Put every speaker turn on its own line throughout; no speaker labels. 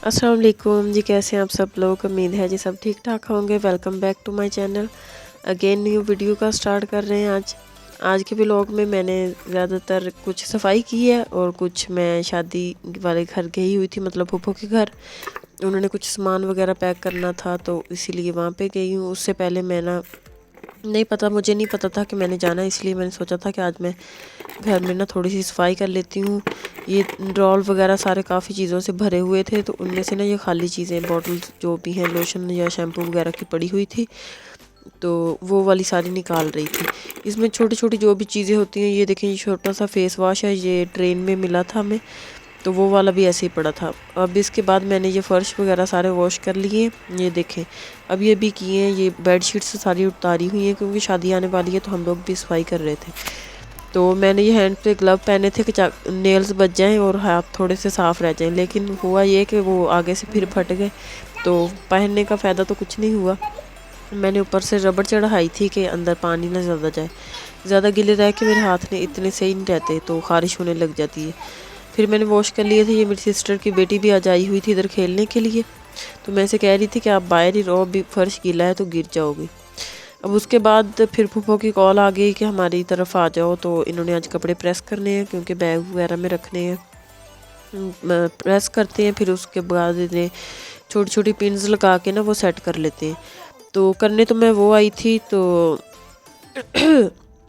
अस्सलाम वालेकुम जी, कैसे हैं आप सब लोग। उम्मीद है जी सब ठीक ठाक होंगे। Welcome back to my channel. Again new video का स्टार्ट कर रहे हैं आज के व्लॉग में मैंने ज़्यादातर कुछ सफाई की है और कुछ मैं शादी वाले घर गई हुई थी, मतलब फूफो के घर। उन्होंने कुछ सामान वगैरह पैक करना था तो इसीलिए वहाँ पे गई हूँ। उससे पहले मैं मुझे नहीं पता था कि मैंने जाना, इसलिए मैंने सोचा था कि आज मैं घर में ना थोड़ी सी सफाई कर लेती हूँ। ये ड्रॉल वगैरह सारे काफ़ी चीज़ों से भरे हुए थे, तो उनमें से ना ये खाली चीज़ें बॉटल्स जो भी हैं, लोशन या शैम्पू वगैरह की पड़ी हुई थी, तो वो वाली सारी निकाल रही थी। इसमें छोटी छोटी जो भी चीज़ें होती हैं, ये देखें, ये छोटा सा फेस वॉश है, ये ट्रेन में मिला था हमें, तो वो वाला भी ऐसे ही पड़ा था। अब इसके बाद मैंने ये फ़र्श वगैरह सारे वॉश कर लिए। ये देखें, अब ये भी किए हैं। ये बेडशीट्स सारी उतारी हुई हैं क्योंकि शादी आने वाली है, तो हम लोग भी सफाई कर रहे थे। तो मैंने ये हैंड पे ग्लव पहने थे कि नेल्स बच जाएं और हाथ थोड़े से साफ़ रह जाएं, लेकिन हुआ ये कि वो आगे से फिर फट गए, तो पहनने का फ़ायदा तो कुछ नहीं हुआ। मैंने ऊपर से रबड़ चढ़ाई थी कि अंदर पानी ना ज़्यादा जाए। ज़्यादा गिले रह के मेरे हाथ ने इतने सही नहीं रहते, तो ख़ारिश होने लग जाती है। फिर मैंने वॉश कर लिए थे। ये मेरी सिस्टर की बेटी भी आज आई हुई थी इधर खेलने के लिए, तो मैं से कह रही थी कि आप बाहर ही रहो, अभी फर्श गीला है तो गिर जाओगी। अब उसके बाद फिर फूफो की कॉल आ गई कि हमारी तरफ आ जाओ, तो इन्होंने आज कपड़े प्रेस करने हैं क्योंकि बैग वगैरह में रखने हैं। प्रेस करते हैं, फिर उसके बाद इन्हें छोटी छोटी पिन्स लगा के ना वो सेट कर लेते हैं। तो करने तो मैं वो आई थी, तो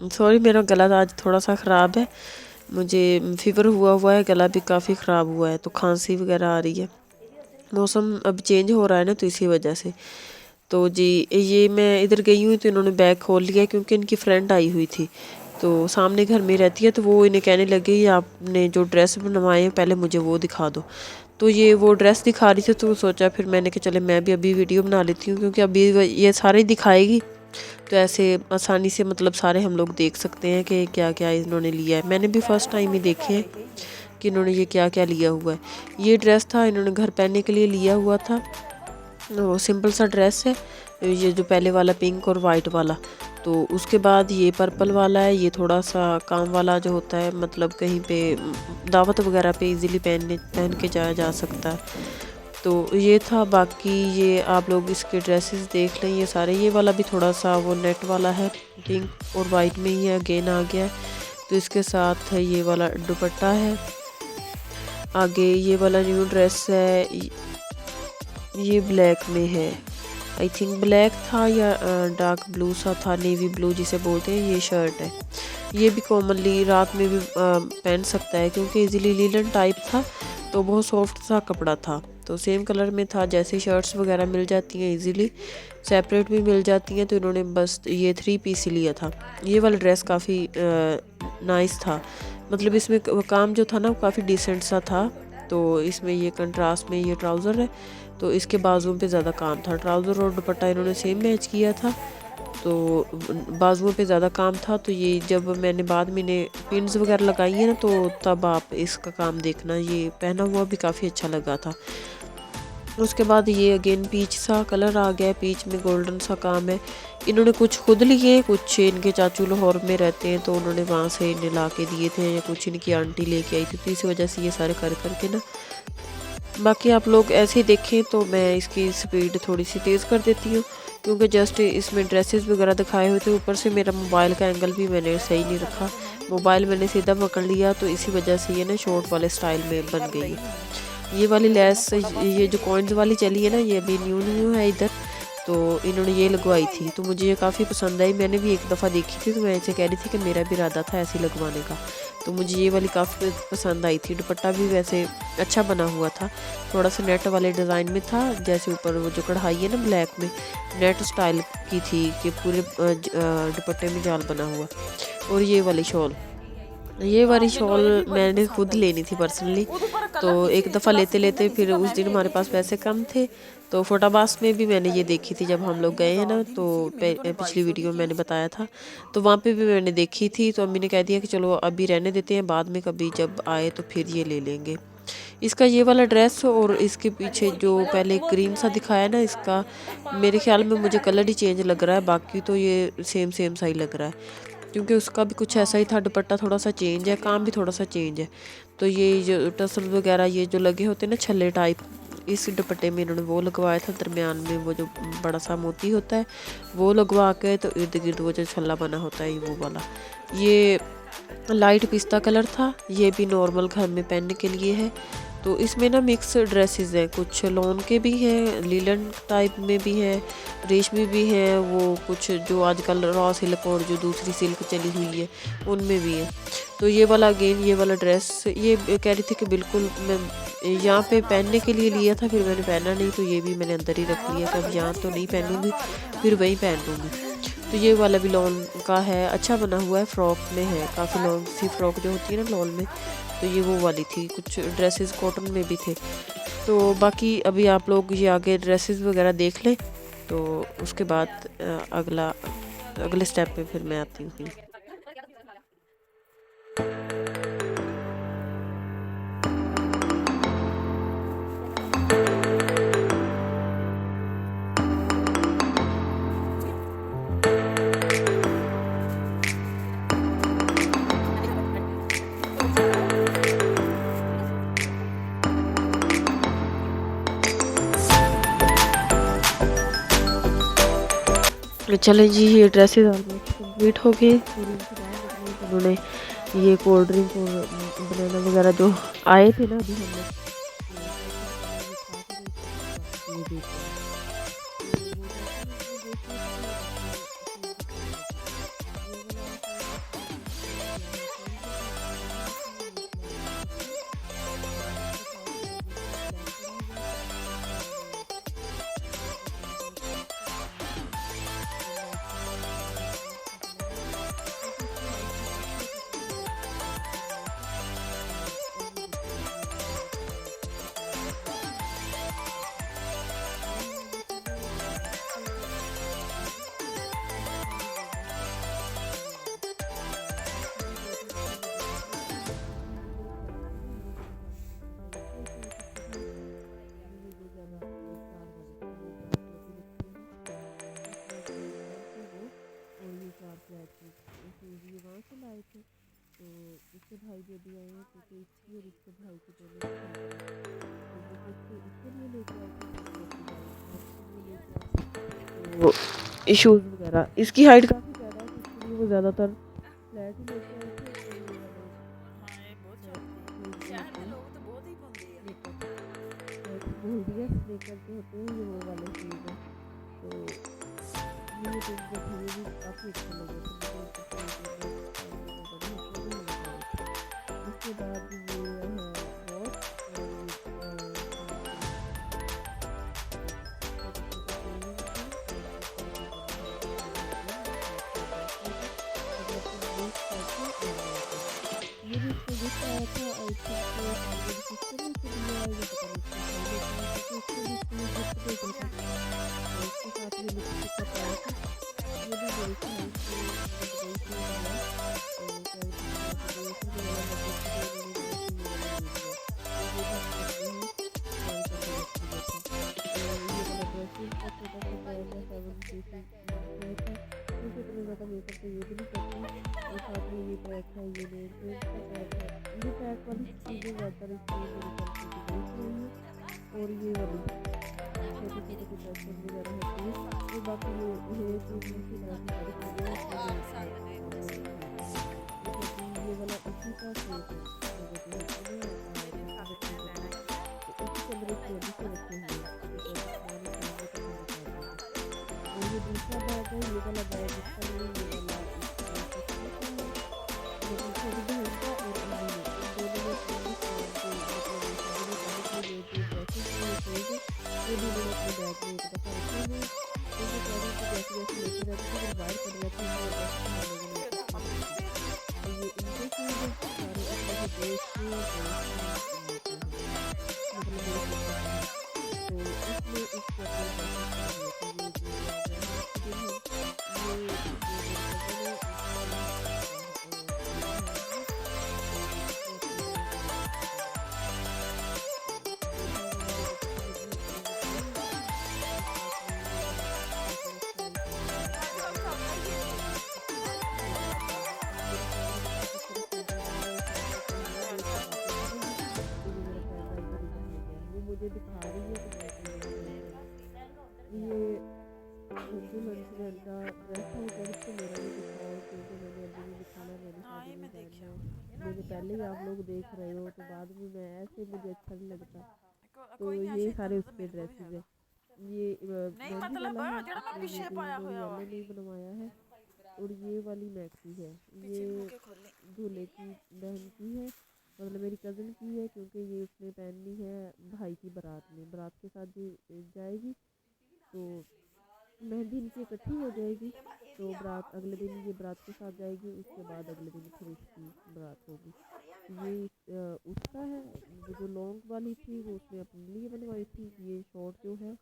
सॉरी मेरा गला आज थोड़ा सा ख़राब है, मुझे फीवर हुआ है, गला भी काफ़ी ख़राब हुआ है, तो खांसी वगैरह आ रही है। मौसम अब चेंज हो रहा है ना, तो इसी वजह से। तो जी ये मैं इधर गई हूँ, तो इन्होंने बैग खोल लिया क्योंकि इनकी फ्रेंड आई हुई थी, तो सामने घर में रहती है, तो वो इन्हें कहने लगी आपने जो ड्रेस बनवाए हैं पहले मुझे वो दिखा दो। तो ये वो ड्रेस दिखा रही थी, तो सोचा फिर मैंने कि चले मैं भी अभी वीडियो बना लेती हूँ, क्योंकि अभी ये सारे दिखाएगी, तो ऐसे आसानी से मतलब सारे हम लोग देख सकते हैं कि क्या क्या इन्होंने लिया है। मैंने भी फ़र्स्ट टाइम ही देखे हैं कि इन्होंने ये क्या क्या लिया हुआ है। ये ड्रेस था इन्होंने घर पहनने के लिए लिया हुआ था, वो सिंपल सा ड्रेस है। ये जो पहले वाला पिंक और वाइट वाला, तो उसके बाद ये पर्पल वाला है। ये थोड़ा सा काम वाला जो होता है, मतलब कहीं पे दावत वगैरह पे इजीली पहन के जाया जा सकता है, तो ये था। बाकी ये आप लोग इसके ड्रेसेस देख लें, ये सारे। ये वाला भी थोड़ा सा वो नेट वाला है, पिंक और वाइट में ही अगेन आ गया है। तो इसके साथ है ये वाला दुपट्टा है। आगे ये वाला न्यू ड्रेस है, ये ब्लैक में है, आई थिंक ब्लैक था या डार्क ब्लू सा था, नेवी ब्लू जिसे बोलते हैं। ये शर्ट है, ये भी कॉमनली रात में भी पहन सकता है क्योंकि इजीली लीलन टाइप था, तो बहुत सॉफ्ट सा कपड़ा था, तो सेम कलर में था। जैसे शर्ट्स वगैरह मिल जाती हैं इजीली, सेपरेट भी मिल जाती हैं, तो इन्होंने बस ये 3 पीस ही लिया था। ये वाला ड्रेस काफ़ी नाइस था, मतलब इसमें काम जो था ना वो काफ़ी डिसेंट सा था। तो इसमें ये कंट्रास्ट में ये ट्राउज़र है, तो इसके बाजुओं पे ज़्यादा काम था। ट्राउज़र और दुपट्टा इन्होंने सेम मैच किया था, तो बाजुओं पे ज़्यादा काम था। तो ये जब मैंने बाद में इन्हें पिन्स वगैरह लगाई है ना, तो तब आप इसका काम देखना। ये पहना हुआ भी काफ़ी अच्छा लगा था। उसके बाद ये अगेन पीच सा कलर आ गया है, पीच में गोल्डन सा काम है। इन्होंने कुछ खुद लिए, कुछ इनके चाचू लाहौर में रहते हैं, तो उन्होंने वहाँ से इन्हें ला के दिए थे, या कुछ इनकी आंटी लेके आई थी, तो इसी वजह से ये सारे कर करके ना। बाकी आप लोग ऐसे ही देखें, तो मैं इसकी स्पीड थोड़ी सी तेज़ कर देती हूँ क्योंकि जस्ट इसमें ड्रेसेस वगैरह दिखाए हुए थे। ऊपर से मेरा मोबाइल का एंगल भी मैंने सही नहीं रखा, मोबाइल मैंने सीधा पकड़ लिया, तो इसी वजह से ये ना शॉर्ट वाले स्टाइल में बन गई है। ये वाली लेस, ये जो कॉइन्स वाली चली है ना, ये अभी न्यू है इधर, तो इन्होंने ये लगवाई थी, तो मुझे ये काफ़ी पसंद आई। मैंने भी एक दफ़ा देखी थी, तो मैं इसे कह रही थी कि मेरा भी इरादा था ऐसे लगवाने का, तो मुझे ये वाली काफ़ी पसंद आई थी। दुपट्टा भी वैसे अच्छा बना हुआ था, थोड़ा सा नेट वाले डिज़ाइन में था, जैसे ऊपर वो जो कढ़ाई है ना ब्लैक में, नेट स्टाइल की थी कि पूरे दुपट्टे में जाल बना हुआ। और ये वाली शॉल ये वाली शॉल मैंने खुद लेनी थी पर्सनली। तो एक दफ़ा लेते लेते फिर उस दिन हमारे पास पैसे कम थे, तो फोटाबास में भी मैंने ये देखी थी जब हम लोग गए हैं ना, तो पिछली वीडियो में मैंने बताया था, तो वहाँ पे भी मैंने देखी थी। तो अम्मी ने कह दिया कि चलो अभी रहने देते हैं, बाद में कभी जब आए तो फिर ये ले लेंगे। इसका ये वाला ड्रेस और इसके पीछे जो पहले ग्रीन सा दिखाया ना, इसका मेरे ख्याल में मुझे कलर ही चेंज लग रहा है, बाकी तो ये सेम सेम सा ही लग रहा है, क्योंकि उसका भी कुछ ऐसा ही था। दुपट्टा थोड़ा सा चेंज है, काम भी थोड़ा सा चेंज है। तो ये जो टसल वगैरह ये जो लगे होते हैं ना छल्ले टाइप, इस दुपट्टे में इन्होंने वो लगवाया था, दरमियान में वो जो बड़ा सा मोती होता है वो लगवा के, तो इर्द गिर्द वो जो छल्ला बना होता है वो वाला। ये लाइट पिस्ता कलर था, ये भी नॉर्मल घर में पहनने के लिए है। तो इसमें ना मिक्स ड्रेसेस हैं, कुछ लॉन के भी हैं, लीलन टाइप में भी है, रेशमी भी है, वो कुछ जो आजकल रॉ सिल्क और जो दूसरी सिल्क चली हुई है उनमें भी है। तो ये वाला अगेन ये वाला ड्रेस ये कह रही थी कि बिल्कुल मैं यहाँ पे पहनने के लिए लिया था, फिर मैंने पहना नहीं, तो ये भी मैंने अंदर ही रख लिया कि अब यहाँ तो नहीं पहनूंगी, फिर वहीं पहन लूँगी। तो ये वाला भी लॉन का है, अच्छा बना हुआ है, फ्रॉक में है, काफ़ी लॉन्ग सी फ्रॉक जो होती है ना लॉन में, तो ये वो वाली थी। कुछ ड्रेसेस कॉटन में भी थे। तो बाकी अभी आप लोग ये आगे ड्रेसेस वगैरह देख लें, तो उसके बाद अगले स्टेप पे फिर मैं आती हूँ। चलें जी, ये ड्रेसेस ऑलमोस्ट कंप्लीट हो गए। उन्होंने ये कोल्ड ड्रिंक और बनाना वगैरह जो आए थे ना, अभी हम लोग वहाँ से लाए थे, तो इसके भाई भी अभी आए हैं, क्योंकि इसकी और इसके भाई के दोनों इसके लिए लेके आए थे। तो इशूज़ वगैरह, इसकी हाइट काफ़ी ज़्यादा है, इसके लिए वो ज़्यादातर फ्लैट ही लेके आए थे। बोल दिया स्नीकर जो होते हैं ये वो वाले शूज़ हैं, तो ये भी काफ़ी अच्छे लगे थे। उसके बाद ये है वॉच, ये भी इसको गिफ्ट आया था, और इसके सिस्टर ने इसे दिया है, ये पता नहीं इसको भी इसको गिफ्ट दे दिया था। और इसके साथ ये लिपस्टिक का पाया था, ये भी गई थी मेकअप तो ये भी नहीं करती, और साथ में ये पैक है, ये नेल पेंट का पैक है, ये पैक वाली चीज़ें ज़्यादातर इसमें मेरे ख्याल से देख रही है। और ये वाली छोटी छोटी ड्रेसेस वगैरह होती है, ये बाकी ये हेयर की तरह की सारी चीज़ें ये वाला इसी का सूट है, इसी के अंदर एक चोली से रखे हुए हैं। ये दूसरा बैग है, ये वाला बैग इसका नहीं, ये वाला छोटी बहन का और दोनों में ये भी मैंने अपने बैग में एक दफ़ा रखे हुए, क्योंकि जैसे जैसे लेते रहते थे फिर बाहर पड़ जाती है। तो ये इनके शूज़ हैं सारे, इसमें से 2 इसके हैं, 2 इसके हैं, 3 मेरे हैं, मतलब मेरे छोटे से हैं। तो इसमें इसके अपने ड्रेसेस पहने हुए थे। ये जो ब्लॉग है आज की दिन है, ये जो मेरी कज़न है उसकी शादी है आज में, तो इसने अपने वो ड्रेसेस पहने हुए थे। तो ये है वो मेरी बच्ची अभी स्कूल गई है, और साथ में ये मेकअप स्टाइल करने वाला है जो मेरे कज़न है वो। तो मेरा फ़ोन भी काफ़ी खूबसूरत चल रहा है, मैं उसे अपना कहूँगा वो इससे बातें करूँगी। तो ये मेरा कैमरा इधर ही हो गया, वो मुझे दिखा रही है तो मैं कहीं और देख रही हूँ। ये दुल्हन का ड्रेस है, ज़रूर से मेरा भी दिखाओ क्योंकि मैंने अभी नहीं दिखाना, मैंने शादी में पहनना है। मैंने पहले ही आप लोग देख रहे हो, तो बाद में मैं ऐसे मुझे अच्छा नहीं लगता। तो ये सारे उसके ड्रेसेस हैं। ये मेहंदी वाला है, तो ये ग्रीन और येलो में बनवाया है, और ये वाली मैक्सी है, ये दूल्हे की बहन की है, मतलब मेरी कज़न की है, क्योंकि ये उसने पहननी है भाई की बारात में, बारात के साथ जाएगी, तो मेहंदी इनकी इकट्ठी हो जाएगी। तो बारात अगले दिन ये बारात के साथ जाएगी, उसके बाद अगले दिन फिर इसकी बारात होगी। ये उसका है, वो जो लॉन्ग वाली थी वो उसने अपने लिए बनवाई थी। ये शॉर्ट जो है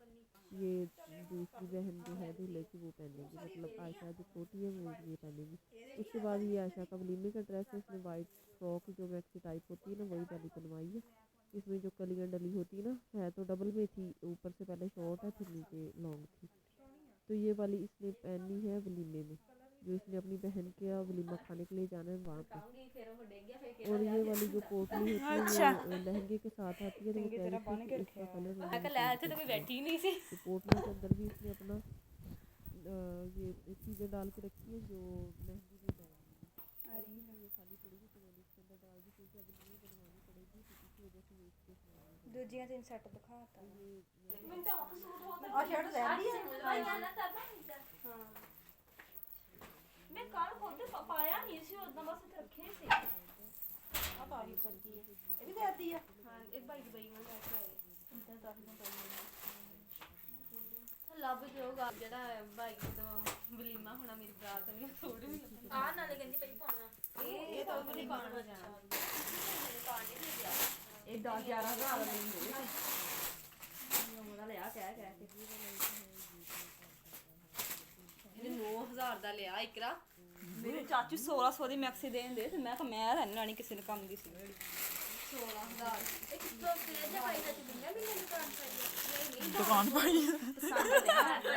ये दूसरी बहन जो है दूल्हे की वो पहनेगी, मतलब आयशा जो छोटी है वो ये पहनेगी। उसके बाद ये आयशा का वलीमे का ड्रेस है, इसने वाइट फ्रॉक जो मैक्सी टाइप होती है ना वही वाली बनवाई है। इसमें जो कलियाँ डली होती है ना, है तो डबल में थी, ऊपर से पहले शॉर्ट है फिर नीचे लॉन्ग थी। तो ये वाली इसने पहनी है वलीमे में, जो इसने अपनी बहन के वलीमा खाने के लिए जाना है वहाँ पे। और ये वाली जो पोटली होती है ये लहंगे के साथ आती है, तो वो कह रही थी कि इसका कलर उन्होंने चेंज कर दिया। तो पोटली के अंदर भी इसने अपना ये चीज़ें डाल के रखी है जो मेहंदी में डालनी है। ये खाली पड़ी थी तो मैंने इसके अंदर डाल दी, क्योंकि अब नहीं बनवानी पड़ेगी, तो इसी वजह से ये इसके
ਦੂਜੀਆਂ ਤਿੰਨ ਸੈੱਟ ਦਿਖਾਤਾ
ਆ ਸ਼ਰਟ ਰਹਿੰਦੀ ਹੈ
ਹਾਂ ਮੈਂ ਕੱਲ ਖੁਦ ਪਾਇਆ ਨਹੀਂ ਸੀ ਉਦੋਂ, ਬਸ ਇੱਥੇ ਰੱਖੇ ਸੀ।
ਆ ਤਾਰੀਫ ਕਰਦੀ ਹੈ, ਇਹ ਵੀ ਦੇਤੀ ਹੈ।
ਹਾਂ ਇਹ ਭਾਈ ਦੁਬਈ ਨਾਲ ਲੈ ਕੇ ਆਏ ਇੰਤਾਂ ਤਾਰੀਫਾਂ ਪਈਆਂ ਲੱਭ ਜੋਗਾ ਜਿਹੜਾ ਭਾਈ ਤੋਂ ਵਲੀਮਾ ਹੋਣਾ ਮੇਰੀ ਬਰਾਤ ਨੂੰ ਥੋੜੀ ਵੀ ਆ ਨਾਲੇ ਕਹਿੰਦੀ ਪਈ ਪਾਉਣਾ ਇਹ ਤਾਂ ਨਹੀਂ ਪਾਉਣਾ ਜਾਣਾ ਪਾਣੀ ਨਹੀਂ ਗਿਆ
ਇਹ 10-11 ਹਜ਼ਾਰ ਦਾ ਲੈਂਦੇ ਉਹਦਾ ਲਿਆ ਕਹਿ ਕੇ
ਇਹਨੇ 9000 ਦਾ ਲਿਆ ਇਕਰਾ।
ਮੇਰੇ ਚਾਚੂ 1600 ਦੀ ਮੈਕਸੀ ਦੇਣ ਦੇ, ਤੇ ਮੈਂ ਕਿਹਾ ਮੈਂ ਤਾਂ ਨਹੀਂ ਕਿਸੇ ਨੇ ਕੰਮ ਦੀ ਸੀ
16000 ਇੱਕ ਤੋਂ ਫ੍ਰਿਜ ਭਾਈ ਦਾ ਚੁੰਨਾ ਵੀ ਨਹੀਂ ਦੁਕਾਨ ਪਾਈ
ਦੁਕਾਨ ਪਾਈ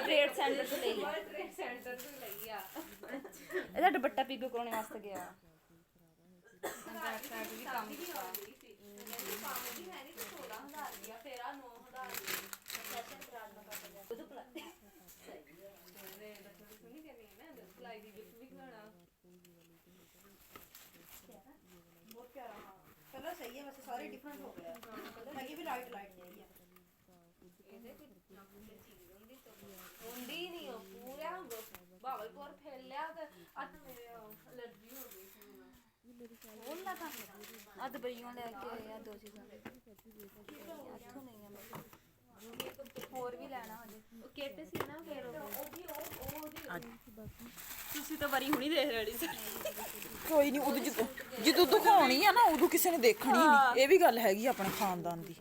ਟ੍ਰੇਡ ਸੈਂਟਰ ਤੋਂ ਲਈ ਆ,
ਟ੍ਰੇਡ ਸੈਂਟਰ ਤੋਂ ਲਈ ਆ।
ਇਹਦਾ ਦੁਪੱਟਾ ਪੀਕੋ ਕਰਾਉਣੇ ਵਾਸਤੇ ਗਿਆ।
ਬੈਕ ਸਾਈਡ ਵੀ ਕੰਮ ਕੀਤਾ ਕੰਮ ਵੀ ਹੈ ਨਹੀਂ 16000 ਦੀ ਆ, ਫੇਰ ਆ 9000 ਦੀ ਸੈਸ਼ਨ ਕਰਾ ਦੇਣਾ ਪਾ ਉਹ ਤਾਂ ਸਹੀ ਹੈ ਦੱਸੋ ਸੁਣੀ ਕਰਨੀ ਹੈ ਨਾ ਸਲਾਈ ਦੀ ਗਿਫਟ ਵੀ ਖਲਾਣਾ
ਬਹੁਤ ਪਿਆਰਾ। ਹਾਂ ਕਲਰ ਸਹੀ ਹੈ, ਵੈਸੇ ਸਾਰੇ ਡਿਫਰੈਂਟ ਹੋ ਗਏ ਆ, ਹੈਗੀ ਵੀ ਲਾਈਟ ਲਾਈਟ ਜਿਹੀ ਆ।
ਇਹਦੇ ਕੋਈ ਚੀਜ਼ ਹੁੰਦੀ ਤਾਂ ਹੁੰਦੀ ਨਹੀਂ, ਉਹ ਪੂਰਾ ਬਾਵਲਪੁਰ ਫੈਲਿਆ ਤੇ ਅੱਜ ਮੇਰੇ ਅਲਰਜੀ ਹੋ ਗਈ ਸੀ।
ਹੋਰ ਨਾ ਤਾਂ ਆ ਦਬਈਆਂ ਲੈ ਕੇ ਆਏ ਆ 2 ਚੀਜ਼ਾਂ ਇੱਥੋਂ ਨਹੀਂ ਆ, ਹੋਰ ਵੀ ਲੈਣਾ ਹਜੇ।
ਉਹ ਕਿੱਟ ਸੀ ਨਾ ਫੇਰ
ਤੁਸੀਂ ਤਾਂ ਵਰੀ ਹੁਣੀ ਦੇਖ ਰਹੇ ਸੀ।
ਕੋਈ ਨਹੀਂ, ਉਦੋਂ ਜਦੋਂ ਦਿਖਾਉਣੀ ਆ ਨਾ ਉਦੋਂ ਕਿਸੇ ਨੇ ਦੇਖਣੀ ਨਹੀਂ, ਇਹ ਵੀ ਗੱਲ ਹੈਗੀ ਆਪਣੇ ਖਾਨਦਾਨ ਦੀ।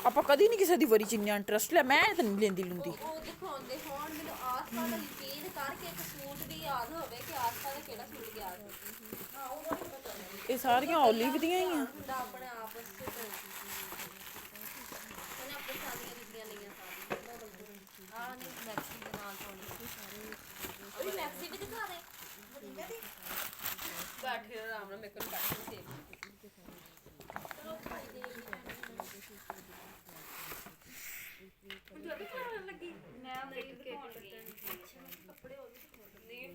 ਆਪਾਂ ਕਦੀ ਨਹੀਂ ਕਿਸੇ ਦੀ ਵਰੀ ਚ ਇੰਨਾ ਇੰਟਰਸਟ ਲਿਆ, ਮੈਂ ਤਾਂ ਨਹੀਂ ਲੈਂਦੀ ਲੁੰਦੀ।
ਉਹ ਦਿਖਾਉਂਦੇ ਹੋਣ ਮੈਨੂੰ ਆਸਪਾ ਦਾ ਯਕੀਨ ਕਰਕੇ ਇੱਕ ਸੂਟ ਵੀ ਯਾਦ ਹੋਵੇ ਕਿ ਆਸਪਾ ਦਾ ਕਿਹੜਾ ਸੂਟ ਗਿਆ ਸੀ। ਹਾਂ ਉਹ ਨਹੀਂ ਪਤਾ
ਇਹ ਸਾਰੀਆਂ ਓਲੀਵ ਦੀਆਂ ਹੀ ਆ।
ਹੁੰਦਾ ਆਪਣੇ ਆਪ ਵਿੱਚ ਉਹਨੇ ਆਪਣੇ ਸਾਰੀਆਂ ਦਿੱਤੀਆਂ ਲਈਆਂ ਸਾਰੀਆਂ ਆ ਨਹੀਂ ਮੈਕਸੀ ਦੇ ਨਾਲ ਪਾਉਣੀ ਉਹ ਮੈਕਸੀ ਵੀ ਦਿਖਾ ਦੇ ਬੈਠੇ ਆਰਾਮ ਨਾਲ ਮੇਰੇ ਕੋਲ ਬੈਠੇ ਸੀ। ਚਲੋ ਭਾਈ ਦੇ ਜੋ ਵੀ ਖਾਣ ਲੱਗੀ ਮੈਂ ਮੇਰੀ ਕੱਪੜੇ ਉਹ ਵੀ ਨਹੀਂ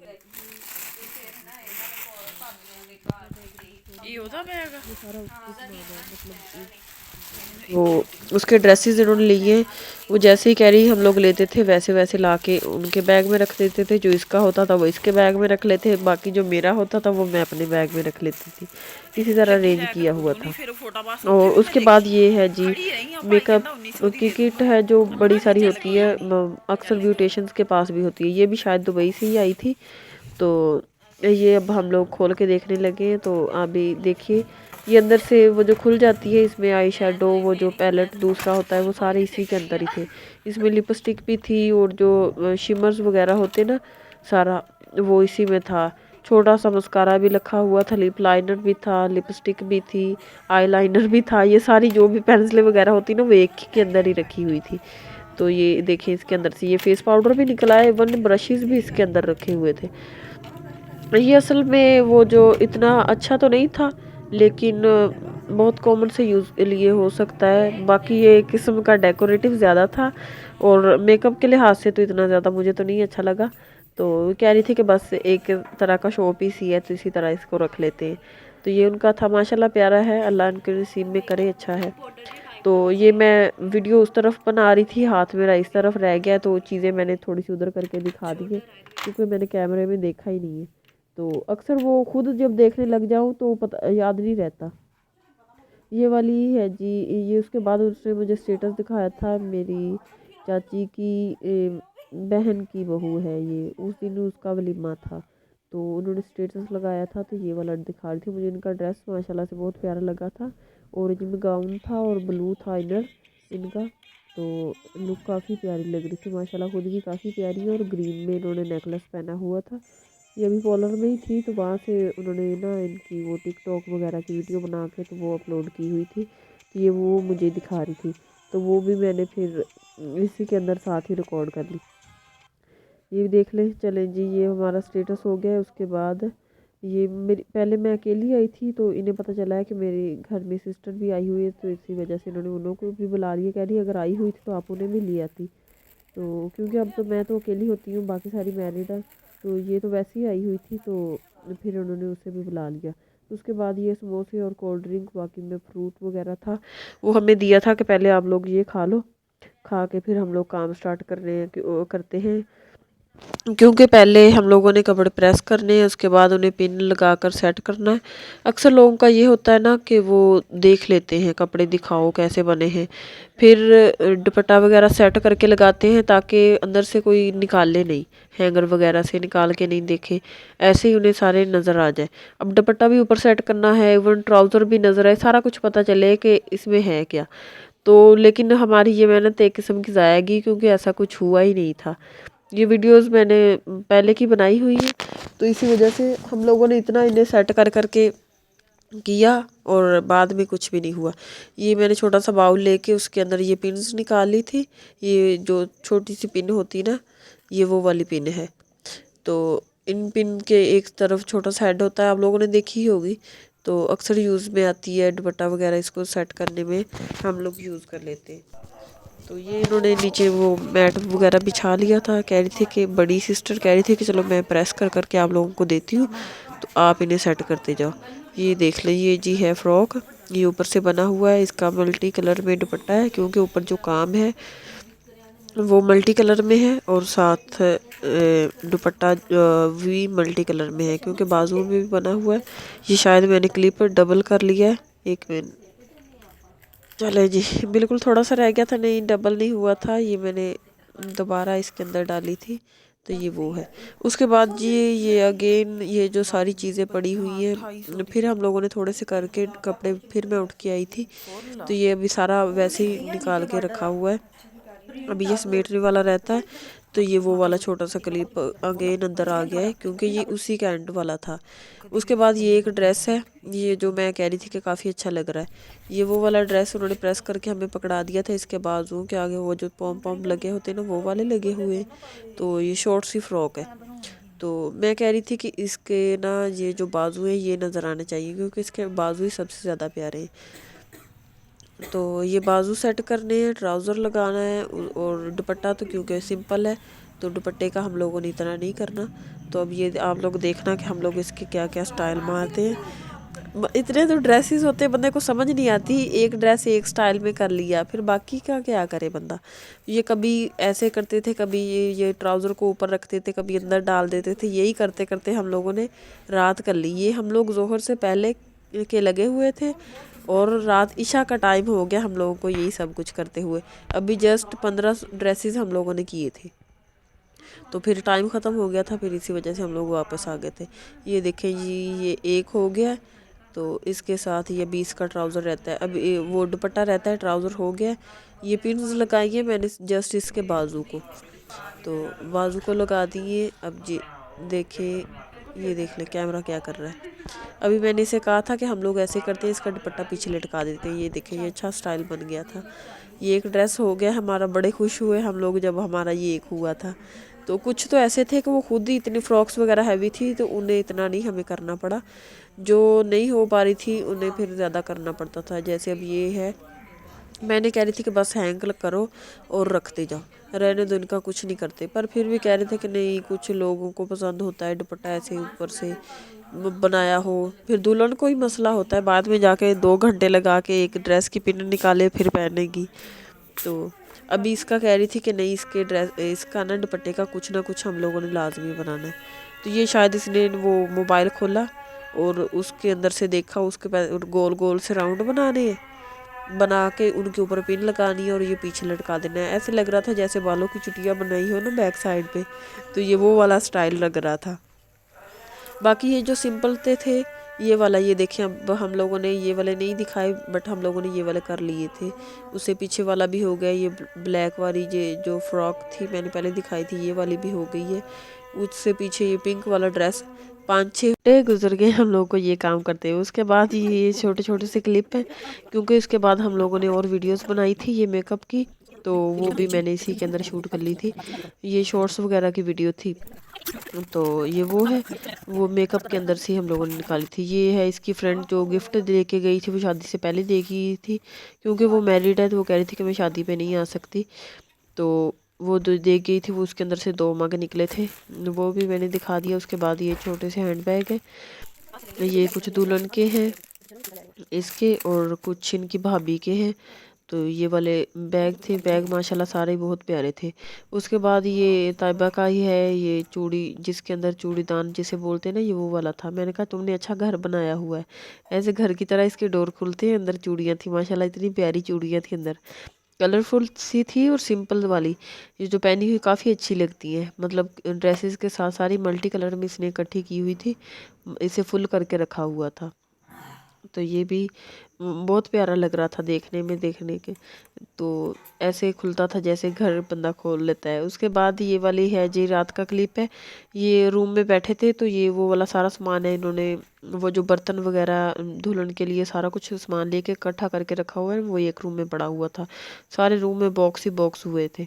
ਫਿਰ ਨਾ ਇਹਨਾਂ ਦੇ ਕੋਲ ਭਾਬੀਆਂ ਦੇ ਘਰ ਦੇ ਗਈ
ਇਹ ਉਹਦਾ ਬੈਗ ਆ।
सारा उसके सामान है, मतलब वो उसके ड्रेसेस इन्होंने लिए हैं, वो जैसे ही कह रही हम लोग लेते थे वैसे वैसे ला के उनके बैग में रख देते थे, जो इसका होता था वो इसके बैग में रख लेते, बाकी जो मेरा होता था वो मैं अपने बैग में रख लेती थी। इसी तरह अरेंज किया हुआ था। और उसके बाद ये है जी मेकअप की किट है, जो बड़ी सारी होती है, अक्सर ब्यूटिशियंस के पास भी होती है, ये भी शायद दुबई से ही आई थी। तो ये अब हम लोग खोल के देखने लगे हैं। तो अभी देखिए ये अंदर से वो जो खुल जाती है, इसमें आई शेडो वो जो पैलेट दूसरा होता है वो सारे इसी के अंदर ही थे। इसमें लिपस्टिक भी थी और जो शिमर्स वगैरह होते ना सारा वो इसी में था। छोटा सा मस्कारा भी रखा हुआ था, लिप लाइनर भी था, लिपस्टिक भी थी, आईलाइनर भी था। ये सारी जो भी पेंसिलें वगैरह होती ना वो एक के अंदर ही रखी हुई थी। तो ये देखिए इसके अंदर से ये फेस पाउडर भी निकला है, इवन ब्रशेस भी इसके अंदर रखे हुए थे। ये असल में वो जो इतना अच्छा तो नहीं था, लेकिन बहुत कॉमन से यूज़ लिए हो सकता है। बाकी ये एक किस्म का डेकोरेटिव ज़्यादा था और मेकअप के लिहाज से तो इतना ज़्यादा मुझे तो नहीं अच्छा लगा। तो कह रही थी कि बस एक तरह का शो पीस ही है तो इसी तरह इसको रख लेते हैं। तो ये उनका था, माशाल्लाह प्यारा है, अल्लाह उनके नसीब में करे अच्छा है। तो ये मैं वीडियो उस तरफ बना रही थी, हाथ मेरा इस तरफ रह गया तो चीज़ें मैंने थोड़ी सी उधर करके दिखा दी है क्योंकि मैंने कैमरे में देखा ही नहीं है। तो अक्सर वो खुद जब देखने लग जाऊँ तो पता याद नहीं रहता। ये वाली है जी। ये उसके बाद उसने मुझे स्टेटस दिखाया था, मेरी चाची की बहन की बहू है ये, उस दिन उसका वलीमा था तो उन्होंने स्टेटस लगाया था। तो ये वाला दिखा रही थी मुझे। इनका ड्रेस माशाल्लाह से बहुत प्यारा लगा था, ऑरेंज में गाउन था और ब्लू था इनर इनका। तो लुक काफ़ी प्यारी लग रही थी माशाल्लाह, खुद भी काफ़ी प्यारी है। और ग्रीन में इन्होंने नेकलेस पहना हुआ था। ये अभी पॉलर में ही थी तो वहाँ से उन्होंने ना इनकी वो टिकटॉक वगैरह की वीडियो बना के तो वो अपलोड की हुई थी। तो ये वो मुझे दिखा रही थी तो वो भी मैंने फिर इसी के अंदर साथ ही रिकॉर्ड कर ली। ये भी देख लें। चलें जी, ये हमारा स्टेटस हो गया है। उसके बाद ये मेरी पहले मैं अकेली आई थी तो इन्हें पता चला है कि मेरे घर में सिस्टर भी आई हुई है, तो इसी वजह से इन्होंने उन लोगों को भी बुला लिया। कह रही अगर आई हुई थी तो आप उन्हें भी ले आती। तो क्योंकि अब तो मैं तो अकेली होती हूँ, बाकी सारी मैरिड है, तो ये तो वैसे ही आई हुई थी तो फिर उन्होंने उसे भी बुला लिया। तो उसके बाद ये समोसे और कोल्ड ड्रिंक, बाकी में फ्रूट वगैरह था, वो हमें दिया था कि पहले आप लोग ये खा लो, खा के फिर हम लोग काम स्टार्ट करते हैं। क्योंकि पहले हम लोगों ने कपड़े प्रेस करने हैं, उसके बाद उन्हें पिन लगा कर सेट करना है। अक्सर लोगों का ये होता है ना कि वो देख लेते हैं कपड़े, दिखाओ कैसे बने हैं, फिर दुपट्टा वगैरह सेट करके लगाते हैं ताकि अंदर से कोई निकाले नहीं, हैंगर वगैरह से निकाल के नहीं देखे, ऐसे ही उन्हें सारे नज़र आ जाए। अब दुपट्टा भी ऊपर सेट करना है, इवन ट्राउज़र भी नज़र आए, सारा कुछ पता चले कि इसमें है क्या। तो लेकिन हमारी ये मेहनत एक किस्म की ज़ाया, क्योंकि ऐसा कुछ हुआ ही नहीं था। ये वीडियोस मैंने पहले की बनाई हुई है तो इसी वजह से हम लोगों ने इतना इन्हें सेट कर करके किया और बाद में कुछ भी नहीं हुआ। ये मैंने छोटा सा बाउल लेके उसके अंदर ये पिन्स निकाल ली थी। ये जो छोटी सी पिन होती है ना, ये वो वाली पिन है। तो इन पिन के एक तरफ छोटा सा हेड होता है, आप लोगों ने देखी ही होगी, तो अक्सर यूज़ में आती है। दुपट्टा वगैरह इसको सेट करने में हम लोग यूज़ कर लेते हैं। तो ये इन्होंने नीचे वो मैट वगैरह बिछा लिया था। कह रही थी कि बड़ी सिस्टर कह रही थी कि चलो मैं प्रेस कर करके आप लोगों को देती हूँ, तो आप इन्हें सेट करते जाओ। ये देख लें, ये जी है फ्रॉक, ये ऊपर से बना हुआ है, इसका मल्टी कलर में दुपट्टा है क्योंकि ऊपर जो काम है वो मल्टी कलर में है और साथ दुपट्टा भी मल्टी कलर में है क्योंकि बाजू में भी बना हुआ है। ये शायद मैंने क्लिप डबल कर लिया है, एक मिनट। चले जी, बिल्कुल थोड़ा सा रह गया था, नहीं डबल नहीं हुआ था, ये मैंने दोबारा इसके अंदर डाली थी। तो ये वो है। उसके बाद जी ये अगेन ये जो सारी चीज़ें पड़ी हुई हैं, फिर हम लोगों ने थोड़े से करके कपड़े, फिर मैं उठ के आई थी तो ये अभी सारा वैसे ही निकाल के रखा हुआ है। अभी ये समेटने वाला रहता है तो ये वो वाला छोटा सा क्लिप अगेन अंदर आ गया है क्योंकि ये उसी का एंड वाला था। उसके बाद ये एक ड्रेस है, ये जो मैं कह रही थी कि काफ़ी अच्छा लग रहा है, ये वो वाला ड्रेस उन्होंने प्रेस करके हमें पकड़ा दिया था। इसके बाजुओं के आगे वो जो पॉम पॉम लगे होते हैं ना, वो वाले लगे हुए हैं। तो ये शॉर्ट सी फ्रॉक है। तो मैं कह रही थी कि इसके ना ये जो बाजू हैं ये नज़र आने चाहिए क्योंकि इसके बाजू ही सबसे ज़्यादा प्यारे हैं। तो ये बाजू सेट करने हैं, ट्राउज़र लगाना है और दुपट्टा तो क्योंकि सिंपल है तो दुपट्टे का हम लोगों ने इतना नहीं करना। तो अब ये आप लोग देखना कि हम लोग इसके क्या क्या स्टाइल मारते हैं। इतने तो ड्रेसेस होते हैं, बंदे को समझ नहीं आती, एक ड्रेस एक स्टाइल में कर लिया फिर बाकी का क्या करे बंदा। ये कभी ऐसे करते थे, कभी ये ट्राउज़र को ऊपर रखते थे, कभी अंदर डाल देते थे। यही करते करते हम लोगों ने रात कर ली। ये हम लोग जोहर से पहले के लगे हुए थे और रात इशा का टाइम हो गया हम लोगों को यही सब कुछ करते हुए। अभी जस्ट 15 ड्रेसेस हम लोगों ने किए थे। तो फिर टाइम ख़त्म हो गया था, फिर इसी वजह से हम लोग वापस आ गए थे। ये देखें जी, ये एक हो गया, तो इसके साथ ये 20 का ट्राउज़र रहता है। अब वो दुपट्टा रहता है, ट्राउज़र हो गया। ये पिन्स लगाई है मैंने जस्ट इसके बाजू को, तो बाजू को लगा दिए। अब जी देखिए, ये देख ले कैमरा क्या कर रहा है। अभी मैंने इसे कहा था कि हम लोग ऐसे करते हैं, इसका दुपट्टा पीछे लटका देते हैं। ये देखें, ये अच्छा स्टाइल बन गया था। ये एक ड्रेस हो गया हमारा। बड़े खुश हुए हम लोग जब हमारा ये एक हुआ था। तो कुछ तो ऐसे थे कि वो खुद ही इतनी फ्रॉक्स वगैरह हैवी थी, तो उन्हें इतना नहीं हमें करना पड़ा। जो नहीं हो पा रही थी उन्हें फिर ज़्यादा करना पड़ता था। जैसे अब ये है, मैंने कह रही थी कि बस हैंग करो और रखते जाओ, रहने दो, इनका कुछ नहीं करते। पर फिर भी कह रहे थे कि नहीं, कुछ लोगों को पसंद होता है दुपट्टा ऐसे ऊपर से बनाया हो। फिर दुल्हन को ही मसला होता है, बाद में जाके 2 घंटे लगा के एक ड्रेस की पिन निकाले फिर पहनेगी। तो अभी इसका कह रही थी कि नहीं, इसका ना दुपट्टे का कुछ ना कुछ हम लोगों ने लाजमी बनाना है। तो ये शायद इसने वो मोबाइल खोला और उसके अंदर से देखा, उसके गोल गोल से राउंड बनाने हैं, बना के उनके ऊपर पिन लगानी है और ये पीछे लटका देना है। ऐसे लग रहा था जैसे बालों की चुटियाँ बनाई हो ना बैक साइड पे, तो ये वो वाला स्टाइल लग रहा था। बाकी ये जो सिंपल थे ये वाला, ये देखिए, अब हम लोगों ने ये वाले नहीं दिखाए, बट हम लोगों ने ये वाले कर लिए थे। उससे पीछे वाला भी हो गया। ये ब्लैक वाली ये जो फ्रॉक थी मैंने पहले दिखाई थी, ये वाली भी हो गई है। उससे पीछे ये पिंक वाला ड्रेस। 5-6 घंटे गुजर गए हम लोग को ये काम करते हुए। उसके बाद ये छोटे छोटे से क्लिप हैं, क्योंकि उसके बाद हम लोगों ने और वीडियोस बनाई थी ये मेकअप की, तो वो भी मैंने इसी के अंदर शूट कर ली थी। ये शॉर्ट्स वगैरह की वीडियो थी। तो ये वो है, वो मेकअप के अंदर से हम लोगों ने निकाली थी। ये है इसकी फ्रेंड जो गिफ्ट दे के गई थी, वो शादी से पहले दे गई थी, क्योंकि वो मैरिड है तो वो कह रही थी कि मैं शादी पे नहीं आ सकती। तो वो दे गई थी। वो उसके अंदर से 2 मग निकले थे, वो भी मैंने दिखा दिया। उसके बाद ये छोटे से हैंड बैग है, ये कुछ दुल्हन के हैं इसके, और कुछ इनकी भाभी के हैं। तो ये वाले बैग थे, बैग माशाल्लाह सारे ही बहुत प्यारे थे। उसके बाद ये ताइबा का ही है, ये चूड़ी जिसके अंदर चूड़ीदान जिसे बोलते हैं ना, ये वो वाला था। मैंने कहा तुमने अच्छा घर बनाया हुआ है, ऐसे घर की तरह इसके डोर खुलते हैं, अंदर चूड़ियाँ थी माशाल्लाह, इतनी प्यारी चूड़ियाँ थी अंदर, कलरफुल सी थी और सिंपल वाली। ये जो पहनी हुई काफ़ी अच्छी लगती है, मतलब ड्रेसेस के साथ सारी मल्टी कलर में इसने इकट्ठी की हुई थी, इसे फुल करके रखा हुआ था। तो ये भी बहुत प्यारा लग रहा था देखने में, देखने के तो ऐसे खुलता था जैसे घर बंदा खोल लेता है। उसके बाद ये वाली है जी रात का क्लिप है। ये रूम में बैठे थे, तो ये वो वाला सारा सामान है, इन्होंने वो जो बर्तन वगैरह दुल्हन के लिए सारा कुछ सामान लेके इकट्ठा करके रखा हुआ है, वो एक रूम में पड़ा हुआ था। सारे रूम में बॉक्स ही बॉक्स हुए थे।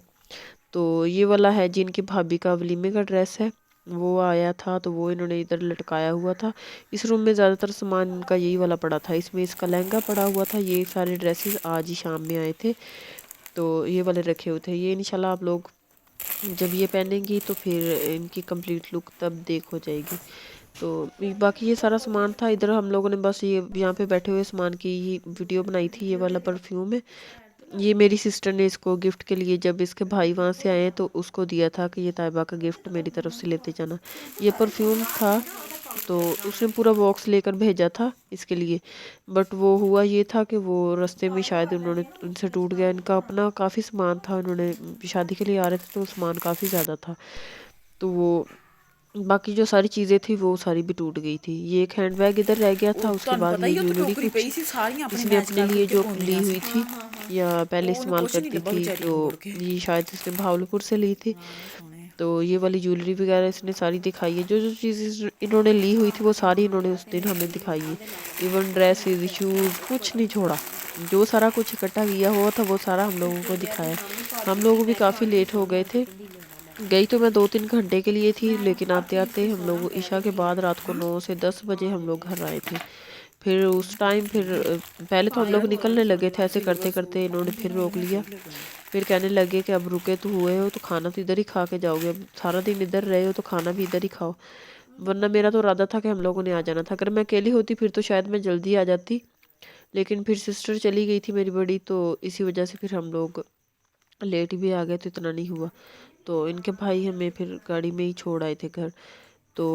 तो ये वाला है जी इनकी भाभी का वलीमे का ड्रेस है, वो आया था तो वो इन्होंने इधर लटकाया हुआ था। इस रूम में ज़्यादातर सामान इनका यही वाला पड़ा था। इसमें इसका लहंगा पड़ा हुआ था। ये सारे ड्रेसेस आज ही शाम में आए थे, तो ये वाले रखे हुए थे। ये इंशाल्लाह आप लोग जब ये पहनेंगी तो फिर इनकी कंप्लीट लुक तब देख हो जाएगी। तो बाकी ये सारा सामान था। इधर हम लोगों ने बस ये यहाँ पे बैठे हुए सामान की ही वीडियो बनाई थी। ये वाला परफ्यूम है, ये मेरी सिस्टर ने इसको गिफ्ट के लिए, जब इसके भाई वहाँ से आए तो उसको दिया था कि ये ताइबा का गिफ्ट मेरी तरफ से लेते जाना। ये परफ्यूम था, तो उसने पूरा बॉक्स लेकर भेजा था इसके लिए, बट वो हुआ ये था कि वो रास्ते में शायद उन्होंने उनसे टूट गया। इनका अपना काफ़ी सामान था, उन्होंने शादी के लिए आ रहे थे तो सामान काफ़ी ज़्यादा था, तो वो बाकी जो सारी चीज़ें थी वो सारी भी टूट गई थी। ये एक हैंड बैग इधर रह गया था। उसके बाद ये ज्वेलरी कुछ इसने अपने लिए जो ली हुई थी या पहले इस्तेमाल करती थी, तो ये शायद इसने भावलपुर से ली थी। तो ये वाली ज्वेलरी वगैरह इसने सारी दिखाई है। जो जो चीज़ इन्होंने ली हुई थी वो सारी इन्होंने उस दिन हमें दिखाई है। इवन ड्रेसेस, शूज़, कुछ नहीं छोड़ा। जो सारा कुछ इकट्ठा किया हुआ था वो सारा हम लोगों को दिखाया। हम लोग भी काफ़ी लेट हो गए थे। गई तो मैं 2-3 घंटे के लिए थी, लेकिन आते आते हम लोग ईशा के बाद रात को 9 से 10 बजे हम लोग घर आए थे। फिर उस टाइम पहले तो हम लोग निकलने लगे थे, ऐसे करते करते इन्होंने फिर रोक लिया। फिर कहने लगे कि अब रुके तो हुए हो तो खाना तो इधर ही खा के जाओगे, अब सारा दिन इधर रहे हो तो खाना भी इधर ही खाओ। वरना मेरा तो इरादा था कि हम लोगों ने आ जाना था। अगर मैं अकेली होती फिर तो शायद मैं जल्दी आ जाती, लेकिन फिर सिस्टर चली गई थी मेरी बड़ी, तो इसी वजह से फिर हम लोग लेट भी आ गए तो इतना नहीं हुआ। तो इनके भाई हमें फिर गाड़ी में ही छोड़ आए थे घर। तो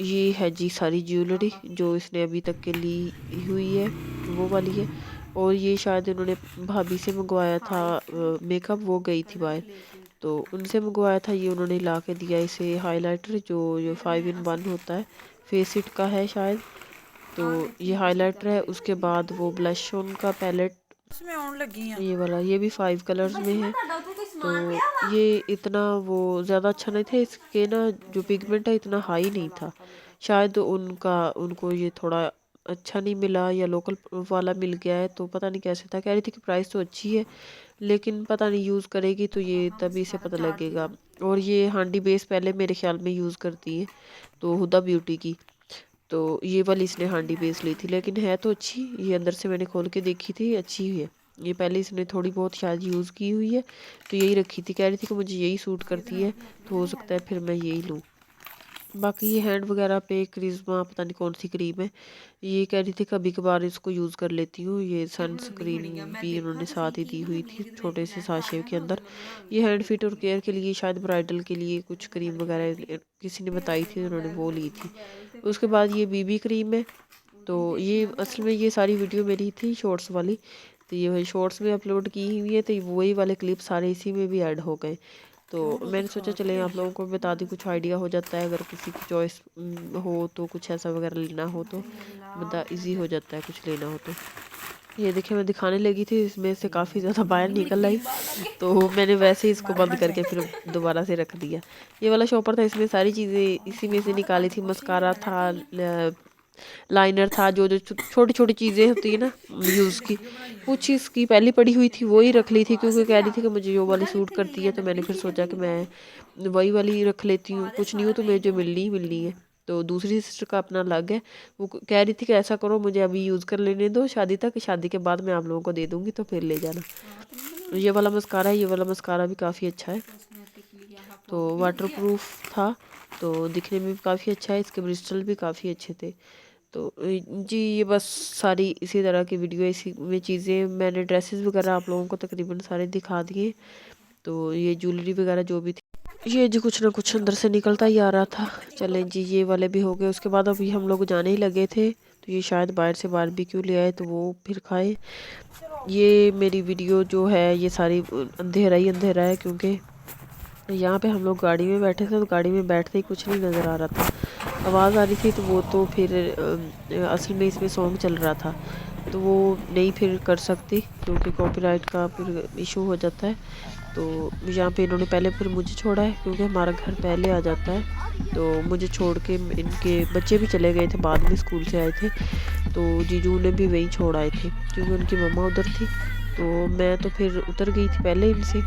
ये है जी सारी ज्वेलरी जो इसने अभी तक के ली हुई है, वो वाली है। और ये शायद इन्होंने भाभी से मंगवाया था मेकअप, वो गई थी बाहर, तो उनसे मंगवाया था। ये उन्होंने ला के दिया इसे हाइलाइटर, जो 5 in 1 होता है, फेसिट का है शायद। तो ये हाइलाइटर है। उसके बाद वो ब्लश ऑन का पैलेट,
इसमें आउन लगी हैं।
ये वाला, ये भी 5 कलर्स में है। तो ये इतना वो ज़्यादा अच्छा नहीं था, इसके ना जो पिगमेंट है इतना हाई नहीं था। शायद उनको ये थोड़ा अच्छा नहीं मिला या लोकल वाला मिल गया है, तो पता नहीं कैसे था। कह रही थी कि प्राइस तो अच्छी है, लेकिन पता नहीं यूज़ करेगी तो ये तभी से पता लगेगा। और ये हांडी बेस पहले मेरे ख्याल में यूज़ करती है, तो हुदा ब्यूटी की। तो ये वाली इसने हांडी बेस ली थी, लेकिन है तो अच्छी। ये अंदर से मैंने खोल के देखी थी, अच्छी है। ये पहले इसने थोड़ी बहुत शायद यूज़ की हुई है, तो यही रखी थी। कह रही थी कि मुझे यही सूट करती है, तो हो सकता है फिर मैं यही लूँ। बाकी ये हैंड वगैरह पे क्रिज्मा पता नहीं कौन सी क्रीम है, ये कह रही थी कभी कभार इसको यूज़ कर लेती हूँ। ये सनस्क्रीन भी उन्होंने साथ ही दी हुई थी छोटे से साशे के अंदर। ये हैंड फिट और केयर के लिए, शायद ब्राइडल के लिए कुछ क्रीम वगैरह किसी ने बताई थी, उन्होंने वो ली थी। उसके बाद ये बीबी क्रीम है। तो ये असल में ये सारी वीडियो मेरी थी शॉर्ट्स वाली, तो ये शॉर्ट्स में अपलोड की हुई है, तो वही वाले क्लिप सारे इसी में भी ऐड हो गए। तो मैंने सोचा चले आप लोगों को बता दूं, कुछ आइडिया हो जाता है। अगर किसी की चॉइस हो तो कुछ ऐसा वगैरह लेना हो तो बता इजी हो जाता है कुछ लेना हो तो। ये देखिए मैं दिखाने लगी थी, इसमें से काफ़ी ज़्यादा बाहर निकल आई, तो मैंने वैसे ही इसको बंद करके फिर दोबारा से रख दिया। ये वाला शॉपर था, इसमें सारी चीज़ें इसी में से निकाली थी। मस्कारा था, लाइनर था, जो छोटी छोटी चीज़ें होती है ना यूज़ की, कुछ इसकी पहले पड़ी हुई थी, वही रख ली थी, क्योंकि कह रही थी कि मुझे जो वाली सूट करती है। तो मैंने फिर सोचा कि मैं वही वाली रख लेती हूँ, कुछ नहीं हो तो मुझे जो मिलनी ही मिलनी है। तो दूसरी सिस्टर का अपना अलग है, वो कह रही थी कि ऐसा करो, मुझे अभी यूज़ कर लेने दो शादी तक, शादी के बाद मैं आप लोगों को दे दूँगी तो फिर ले जाना। ये वाला मस्कारा है, ये वाला मस्कारा भी काफ़ी अच्छा है, तो वाटरप्रूफ था, तो दिखने में भी काफ़ी अच्छा है। इसके ब्रिस्टल भी काफ़ी अच्छे थे। तो जी ये बस सारी इसी तरह की वीडियो, इसी में चीज़ें मैंने ड्रेसेस वगैरह आप लोगों को तकरीबन सारे दिखा दिए। तो ये ज्वेलरी वगैरह जो भी थी, ये जी कुछ ना कुछ अंदर से निकलता ही आ रहा था। चलें जी, ये वाले भी हो गए। उसके बाद अभी हम लोग जाने ही लगे थे, तो ये शायद बाहर से बारबेक्यू ले आए, तो वो फिर खाए। ये मेरी वीडियो जो है ये सारी अंधेरा ही अंधेरा है, क्योंकि यहाँ पे हम लोग गाड़ी में बैठे थे, तो गाड़ी में बैठते ही कुछ नहीं नज़र आ रहा था। आवाज़ आ रही थी, तो वो तो फिर असल में इसमें सॉन्ग चल रहा था, तो वो नहीं फिर कर सकती, क्योंकि कॉपीराइट का फिर इशू हो जाता है। तो यहाँ पे इन्होंने पहले फिर मुझे छोड़ा है, क्योंकि हमारा घर पहले आ जाता है। तो मुझे छोड़ के इनके बच्चे भी चले गए थे, बाद में स्कूल से आए थे, तो जीजू ने भी वहीं छोड़ आए थे, क्योंकि उनकी मम्मा उधर थी। तो मैं तो फिर उतर गई थी पहले इनसे।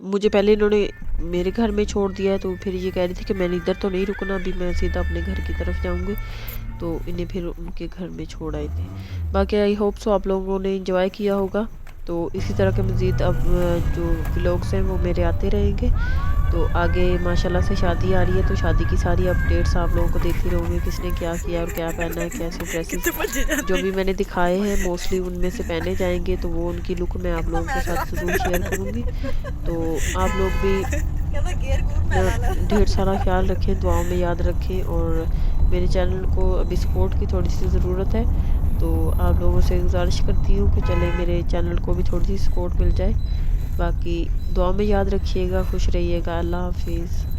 मुझे पहले इन्होंने मेरे घर में छोड़ दिया है, तो फिर ये कह रही थी कि मैंने इधर तो नहीं रुकना, अभी मैं सीधा अपने घर की तरफ जाऊंगी। तो इन्हें फिर उनके घर में छोड़ आए थे। बाकी आई होप सो आप लोगों ने एंजॉय किया होगा। तो इसी तरह के मज़ीद अब जो व्लॉग्स हैं वो मेरे आते रहेंगे। तो आगे माशाल्लाह से शादी आ रही है, तो शादी की सारी अपडेट्स आप लोगों को देती रहूँगी, किसने क्या किया और क्या पहना है, कैसे ड्रेसेस जो भी मैंने दिखाए हैं मोस्टली उनमें से पहने जाएंगे, तो वो उनकी लुक मैं आप लोगों के साथ ज़रूर शेयर करूँगी। तो आप लोग भी ढेर सारा ख्याल रखें, दुआओं में याद रखें, और मेरे चैनल को अभी सपोर्ट की थोड़ी सी ज़रूरत है। तो आप लोगों से गुजारिश करती हूँ कि चले मेरे चैनल को भी थोड़ी सी सपोर्ट मिल जाए। बाकी दुआ में याद रखिएगा, खुश रहिएगा। अल्लाह हाफिज़।